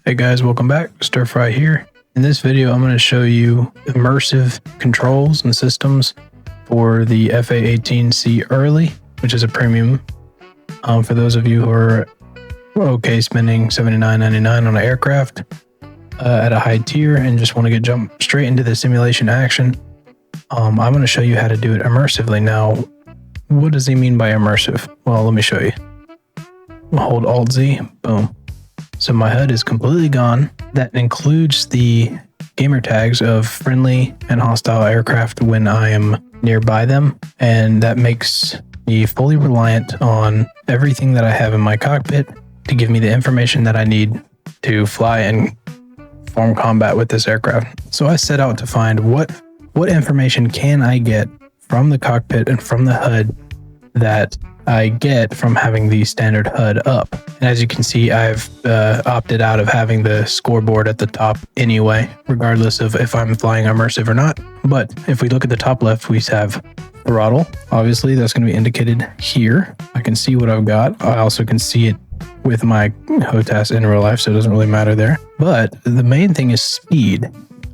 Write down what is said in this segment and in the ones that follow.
Hey guys, welcome back. Stirfry here. In this video, I'm going to show you immersive controls and systems for the A-18C Early, which is a premium. For those of you who are okay spending $79.99 on an aircraft at a high tier and just want to jump straight into the simulation action, I'm going to show you how to do it immersively. Now, what does he mean by immersive? Well, let me show you. I'll hold Alt-Z, boom. So my HUD is completely gone. That includes the gamer tags of friendly and hostile aircraft when I am nearby them. And that makes me fully reliant on everything that I have in my cockpit to give me the information that I need to fly and form combat with this aircraft. So I set out to find what information can I get from the cockpit and from the HUD that I get from having the standard HUD up. And as you can see, I've opted out of having the scoreboard at the top anyway, regardless of if I'm flying immersive or not. But if we look at the top left, we have throttle. Obviously, that's going to be indicated here. I can see what I've got. I also can see it with my HOTAS in real life, so it doesn't really matter there. But the main thing is speed.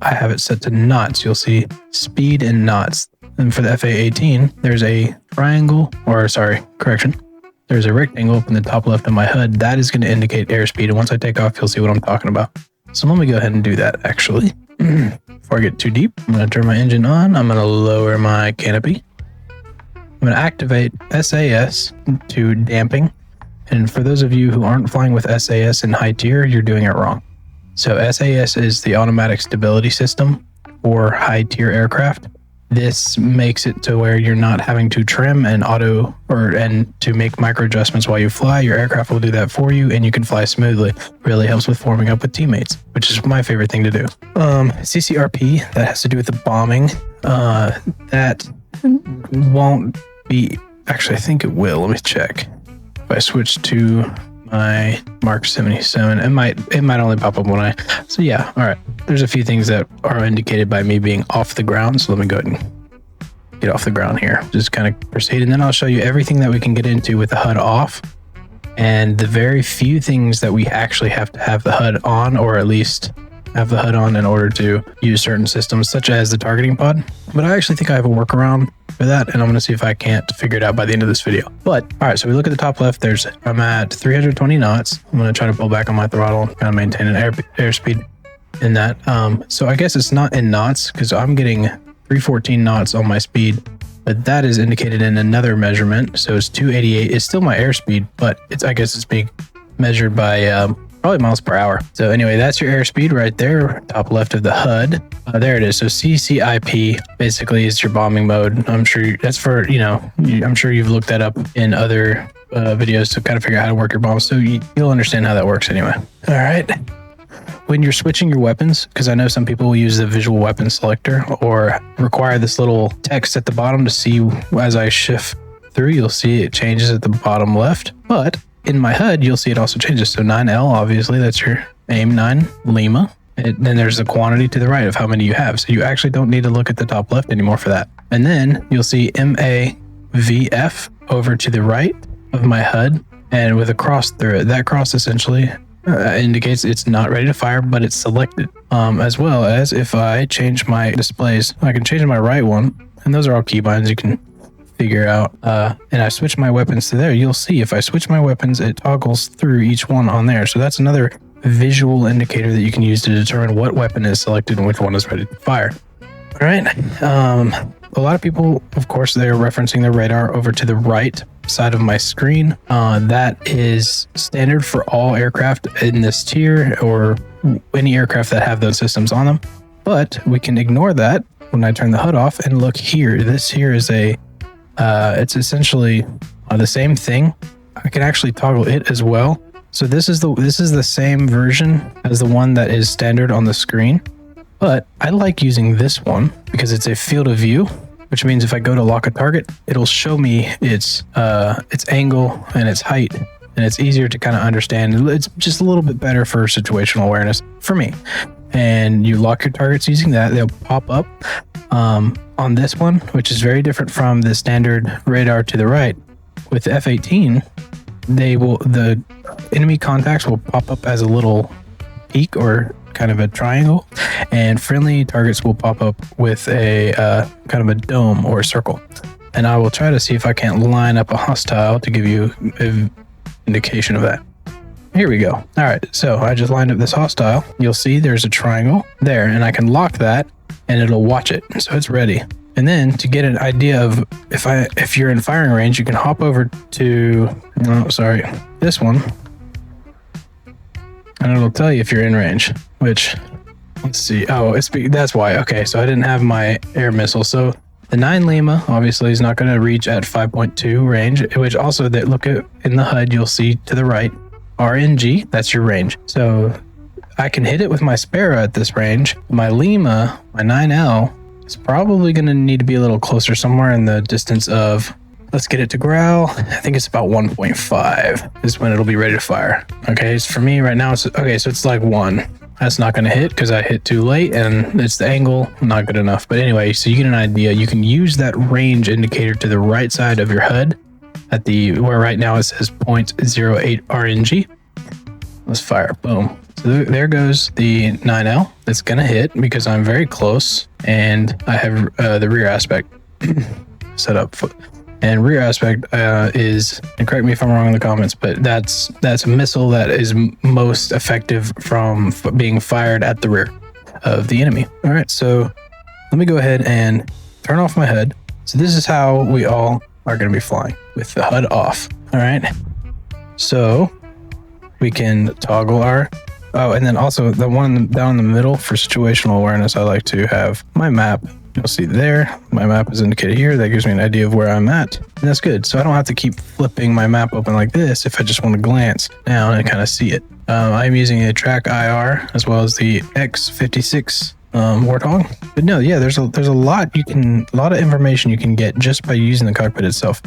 I have it set to knots. You'll see speed and knots. And for the FA-18, there's a triangle, there's a rectangle up in the top left of my HUD. That is going to indicate airspeed. And once I take off, you'll see what I'm talking about. So let me go ahead and do that, actually. Before I get too deep, I'm going to turn my engine on. I'm going to lower my canopy. I'm going to activate SAS to damping. And for those of you who aren't flying with SAS in high tier, you're doing it wrong. So SAS is the automatic stability system for high tier aircraft. This makes it to where you're not having to trim and to make micro adjustments while you fly. Your aircraft will do that for you and you can fly smoothly. Really helps with forming up with teammates, which is my favorite thing to do. CCRP, that has to do with the bombing. That won't be, actually I think it will. Let me check. If I switch to my Mark 77, it might only pop up when so yeah, all right. There's a few things that are indicated by me being off the ground. So let me go ahead and get off the ground here. Just kind of proceed. And then I'll show you everything that we can get into with the HUD off and the very few things that we actually have to have the HUD on, or at least have the HUD on in order to use certain systems such as the targeting pod. But I actually think I have a workaround for that, and I'm going to see if I can't figure it out by the end of this video. But all right, so we look at the top left. I'm at 320 knots. I'm going to try to pull back on my throttle, kind of maintain an airspeed in that. So I guess it's not in knots because I'm getting 314 knots on my speed, but that is indicated in another measurement. So it's 288. It's still my airspeed, but I guess it's being measured by probably miles per hour. So anyway, that's your airspeed right there, top left of the HUD. There it is. So CCIP basically is your bombing mode. I'm sure that's for, I'm sure you've looked that up in other videos to kind of figure out how to work your bombs. So you'll understand how that works anyway. All right. When you're switching your weapons, because I know some people will use the visual weapon selector or require this little text at the bottom to see as I shift through, you'll see it changes at the bottom left. But in my HUD, you'll see it also changes. So 9L, obviously, that's your aim 9 Lima. And then there's the quantity to the right of how many you have. So you actually don't need to look at the top left anymore for that. And then you'll see MAVF over to the right of my HUD and with a cross through it. That cross essentially indicates it's not ready to fire, but it's selected. As well as if I change my displays, I can change my right one. And those are all keybinds you can figure out. And I switch my weapons to there. You'll see if I switch my weapons, it toggles through each one on there. So that's another visual indicator that you can use to determine what weapon is selected and which one is ready to fire. All right. A lot of people, of course, they're referencing their radar over to the right side of my screen. That is standard for all aircraft in this tier or any aircraft that have those systems on them. But we can ignore that when I turn the HUD off and look here. This here is it's essentially the same thing. I can actually toggle it as well. So this is the same version as the one that is standard on the screen, but I like using this one because it's a field of view, which means if I go to lock a target, it'll show me its angle and its height, and it's easier to kind of understand. It's just a little bit better for situational awareness for me. And you lock your targets using that, they'll pop up. On this one, which is very different from the standard radar to the right. With the F-18, the enemy contacts will pop up as a little peak or kind of a triangle, and friendly targets will pop up with a kind of a dome or a circle. And I will try to see if I can't line up a hostile to give you an indication of that. Here we go. All right, so I just lined up this hostile. You'll see there's a triangle there, and I can lock that and it'll watch it, so it's ready. And then to get an idea of if you're in firing range, you can hop over to this one, and it'll tell you if you're in range. Which, let's see. Oh, that's why. Okay, so I didn't have my air missile. So the 9 Lima obviously is not going to reach at 5.2 range. Which also, that look at in the HUD, you'll see to the right, RNG. That's your range. So I can hit it with my Sparrow at this range. My Lima, my 9L, is probably going to need to be a little closer, somewhere in the distance of, let's get it to growl. I think it's about 1.5 is when it'll be ready to fire. Okay, so for me right now, so it's like 1. That's not going to hit because I hit too late, and it's the angle, not good enough. But anyway, so you get an idea. You can use that range indicator to the right side of your HUD at where right now it says 0.08 RNG. Let's fire. Boom. So there goes the 9L. It's going to hit because I'm very close, and I have the rear aspect set up. And rear aspect is, and correct me if I'm wrong in the comments, but that's a missile that is most effective from being fired at the rear of the enemy. All right, so let me go ahead and turn off my HUD. So this is how we all are going to be flying, with the HUD off. All right, so we can toggle our, and then also the one down in the middle for situational awareness, I like to have my map. You'll see there, my map is indicated here. That gives me an idea of where I'm at, and that's good. So I don't have to keep flipping my map open like this if I just want to glance down and kind of see it. I'm using a track IR as well as the X56 Warthog. But no, yeah, there's a lot of information you can get just by using the cockpit itself.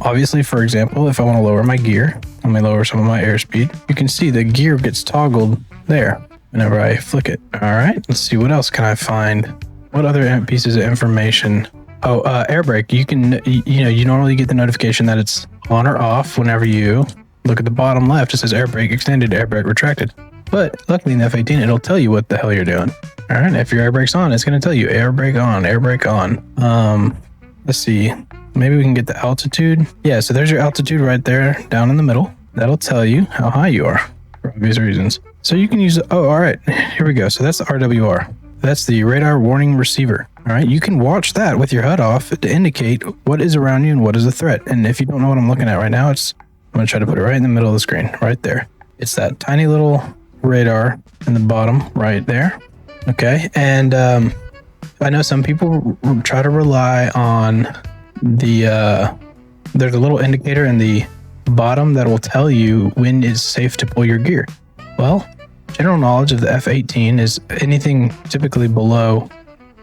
Obviously, for example, if I want to lower my gear, let me lower some of my airspeed. You can see the gear gets toggled there whenever I flick it. All right, let's see, what else can I find? What other pieces of information? Oh, air brake. You can, you normally get the notification that it's on or off whenever you look at the bottom left. It says air brake extended, air brake retracted. But luckily in the F-18, it'll tell you what the hell you're doing. All right, if your air brake's on, it's going to tell you air brake on, air brake on. Let's see. Maybe we can get the altitude. Yeah, so there's your altitude right there down in the middle. That'll tell you how high you are for obvious reasons. So you can use, all right, here we go. So that's the RWR. That's the radar warning receiver. All right, you can watch that with your HUD off to indicate what is around you and what is a threat. And if you don't know what I'm looking at right now, I'm going to try to put it right in the middle of the screen, right there. It's that tiny little radar in the bottom right there. Okay, and I know some people try to rely on there's a little indicator in the bottom that will tell you when it's safe to pull your gear. Well, general knowledge of the F-18 is anything typically below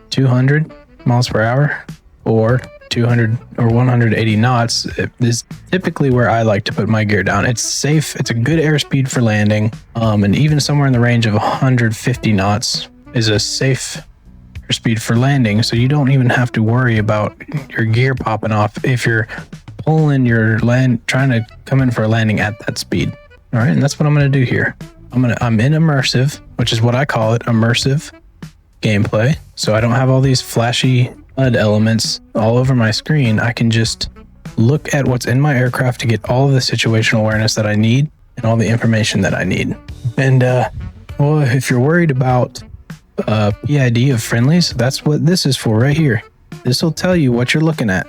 200 miles per hour or 200 or 180 knots is typically where I like to put my gear down. It's safe. It's a good airspeed for landing. And even somewhere in the range of 150 knots is a safe speed for landing. So you don't even have to worry about your gear popping off if you're trying to come in for a landing at that speed. All right. And that's what I'm going to do here. I'm in immersive, which is what I call it, immersive gameplay. So I don't have all these flashy HUD elements all over my screen. I can just look at what's in my aircraft to get all of the situational awareness that I need and all the information that I need. And well, if you're worried about PID of friendlies, that's what this is for right here. This will tell you what you're looking at.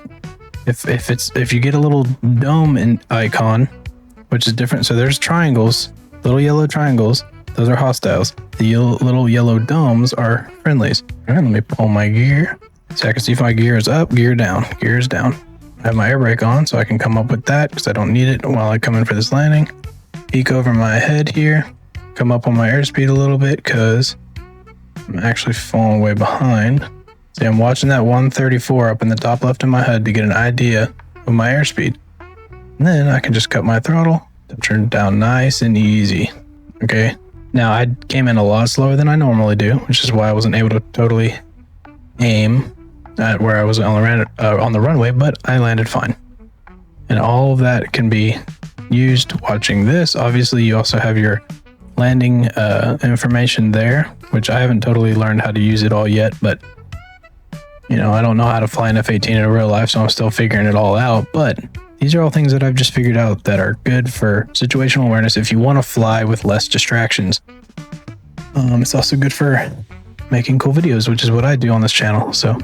If you get a little dome icon, which is different. So there's triangles. Little yellow triangles, those are hostiles. The little yellow domes are friendlies. All right, let me pull my gear so I can see if my gear is up, gear down, gear is down. I have my air brake on so I can come up with that because I don't need it while I come in for this landing. Peek over my head here, come up on my airspeed a little bit because I'm actually falling way behind. See, I'm watching that 134 up in the top left of my HUD to get an idea of my airspeed. And then I can just cut my throttle. Turn it down nice and easy. Okay. Now I came in a lot slower than I normally do, which is why I wasn't able to totally aim at where I was on the runway, but I landed fine. And all of that can be used watching this. Obviously, you also have your landing information there, which I haven't totally learned how to use it all yet, but you know, I don't know how to fly an F-18 in real life, so I'm still figuring it all out. But these are all things that I've just figured out that are good for situational awareness if you want to fly with less distractions. It's also good for making cool videos, which is what I do on this channel. So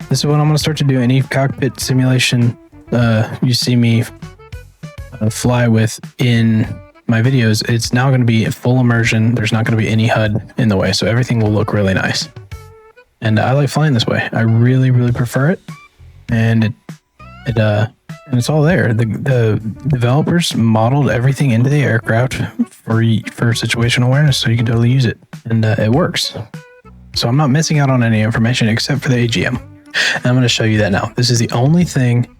this is what I'm going to start to do. Any cockpit simulation you see me fly with in my videos, it's now going to be full immersion. There's not going to be any HUD in the way, so everything will look really nice. And I like flying this way. I really, really prefer it. And it's all there. The developers modeled everything into the aircraft for situational awareness, so you can totally use it. And it works. So I'm not missing out on any information except for the AGM. And I'm going to show you that now. This is the only thing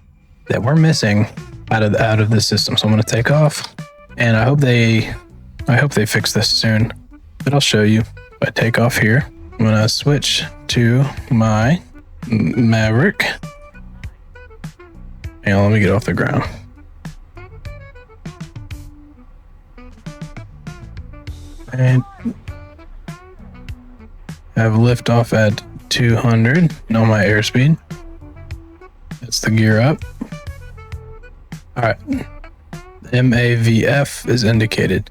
that we're missing out of this system. So I'm going to take off, and I hope they fix this soon. But I'll show you. If I take off here, I'm going to switch to my Maverick. Hang on, let me get off the ground. And have liftoff at 200 on my airspeed. That's the gear up. All right, MAVF is indicated.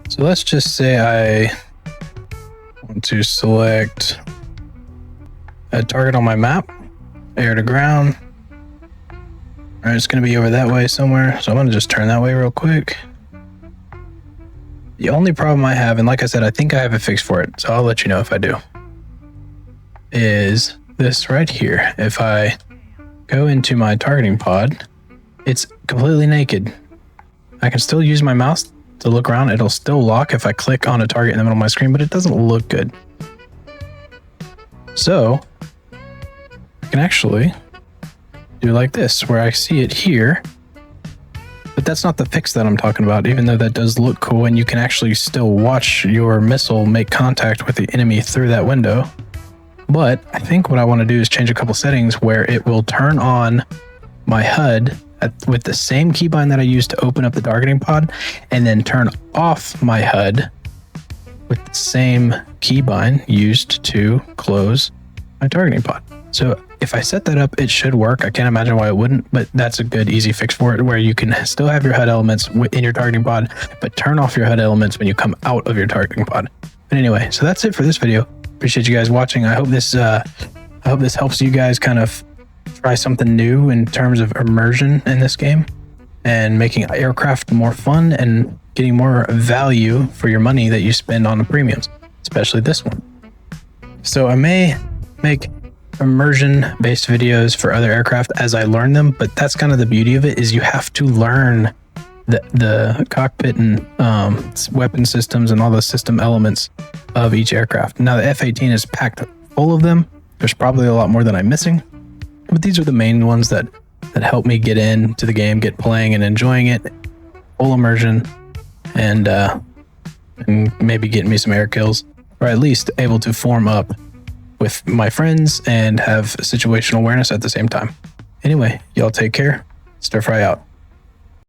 So let's just say I want to select a target on my map, air to ground. All right, it's going to be over that way somewhere. So I'm going to just turn that way real quick. The only problem I have, and like I said, I think I have a fix for it, so I'll let you know if I do, is this right here. If I go into my targeting pod, it's completely naked. I can still use my mouse to look around. It'll still lock if I click on a target in the middle of my screen, but it doesn't look good. So I can actually do like this, where I see it here, but that's not the fix that I'm talking about, even though that does look cool, and you can actually still watch your missile make contact with the enemy through that window. But I think what I want to do is change a couple settings where it will turn on my HUD with the same keybind that I used to open up the targeting pod, and then turn off my HUD with the same keybind used to close my targeting pod. So if I set that up, it should work. I can't imagine why it wouldn't, but that's a good, easy fix for it, where you can still have your HUD elements in your targeting pod, but turn off your HUD elements when you come out of your targeting pod. But anyway, so that's it for this video. Appreciate you guys watching. I hope this helps you guys kind of try something new in terms of immersion in this game and making aircraft more fun and getting more value for your money that you spend on the premiums, especially this one. So I may make immersion based videos for other aircraft as I learn them, but that's kind of the beauty of it, is you have to learn the cockpit and weapon systems and all the system elements of each aircraft. Now the F-18 is packed full of them. There's probably a lot more that I'm missing, but these are the main ones that help me get into the game, get playing and enjoying it, full immersion, and maybe getting me some air kills, or at least able to form up with my friends and have situational awareness at the same time. Anyway, y'all take care. Stirfry out.